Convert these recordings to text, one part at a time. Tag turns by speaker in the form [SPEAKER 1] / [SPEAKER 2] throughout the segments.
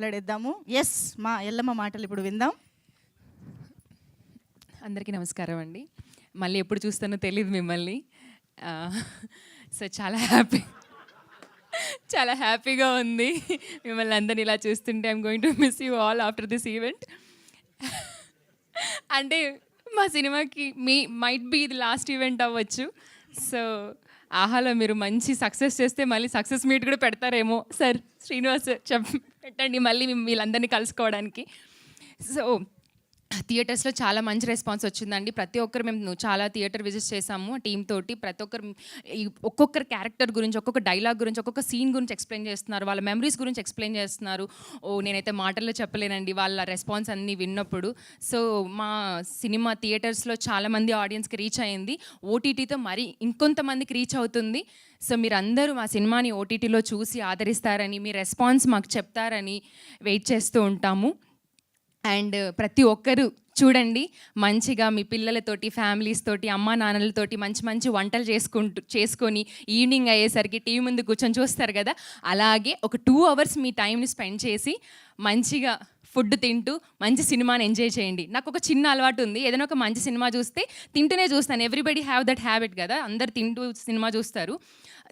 [SPEAKER 1] మాట్లాడేద్దాము. Yes, మా ఎల్లమ్మ మాటలు ఇప్పుడు విందాం.
[SPEAKER 2] అందరికీ నమస్కారం అండి. మళ్ళీ ఎప్పుడు చూస్తానో తెలియదు మిమ్మల్ని. సో చాలా హ్యాపీగా ఉంది మిమ్మల్ని అందరినీ ఇలా చూస్తుంటే. I'm going to miss you all after this event. అంటే మా సినిమాకి మైట్ బీ ఇది లాస్ట్ ఈవెంట్ అవ్వచ్చు. సో ఆహాలో మీరు మంచి సక్సెస్ చేస్తే మళ్ళీ సక్సెస్ మీట్ కూడా పెడతారేమో. సార్ శ్రీనివాస్ పెట్టండి మళ్ళీ వీళ్ళందరినీ కలుసుకోవడానికి. సో థియేటర్స్లో చాలా మంచి రెస్పాన్స్ వచ్చిందండి. ప్రతి ఒక్కరు మేము చాలా థియేటర్ విజిట్ చేసాము టీమ్ తోటి. ప్రతి ఒక్కరు ఒక్కొక్కరు క్యారెక్టర్ గురించి, ఒక్కొక్క డైలాగ్ గురించి, ఒక్కొక్క సీన్ గురించి ఎక్స్ప్లెయిన్ చేస్తున్నారు. వాళ్ళ మెమరీస్ గురించి ఎక్స్ప్లెయిన్ చేస్తున్నారు. నేనైతే మాటల్లో చెప్పలేనండి వాళ్ళ రెస్పాన్స్ అన్నీ విన్నప్పుడు. సో మా సినిమా థియేటర్స్లో చాలామంది ఆడియన్స్కి రీచ్ అయ్యింది. ఓటీటీతో మరి ఇంకొంతమందికి రీచ్ అవుతుంది. సో మీరందరూ మా సినిమాని ఓటీటీలో చూసి ఆదరిస్తారని, మీ రెస్పాన్స్ మాకు చెప్తారని వెయిట్ చేస్తూ ఉంటాము. అండ్ ప్రతి ఒక్కరు చూడండి, మంచిగా మీ పిల్లలతోటి, ఫ్యామిలీస్ తోటి, అమ్మా నాన్నలతోటి మంచి మంచి వంటలు చేసుకొని ఈవినింగ్ అయ్యేసరికి టీవీ ముందు కూర్చొని చూస్తారు కదా, అలాగే ఒక 2 hours మీ టైంని స్పెండ్ చేసి మంచిగా ఫుడ్ తింటూ మంచి సినిమాని ఎంజాయ్ చేయండి. నాకు ఒక చిన్న అలవాటు ఉంది, ఏదైనా ఒక మంచి సినిమా చూస్తే తింటూనే చూస్తాను. ఎవ్రీబడి హ్యావ్ దట్ హ్యాబిట్ కదా, అందరు తింటూ సినిమా చూస్తారు.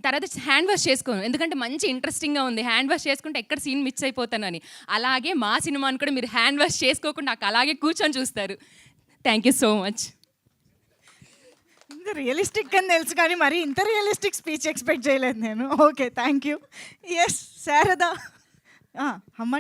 [SPEAKER 2] తర్వాత హ్యాండ్ వాష్ చేసుకోను, ఎందుకంటే మంచి ఇంట్రెస్టింగ్గా ఉంది. హ్యాండ్ వాష్ చేసుకుంటే ఎక్కడ సీన్ మిస్ అయిపోతానని. అలాగే మా సినిమాని కూడా మీరు హ్యాండ్ వాష్ చేసుకోకుండా నాకు అలాగే కూర్చొని చూస్తారు. Thank you so much.
[SPEAKER 1] ఇంత రియలిస్టిక్ అని తెలుసు కానీ మరి ఇంత రియలిస్టిక్ స్పీచ్ ఎక్స్పెక్ట్ చేయలేదు నేను. Okay, thank you. Yes Sharada అమ్మ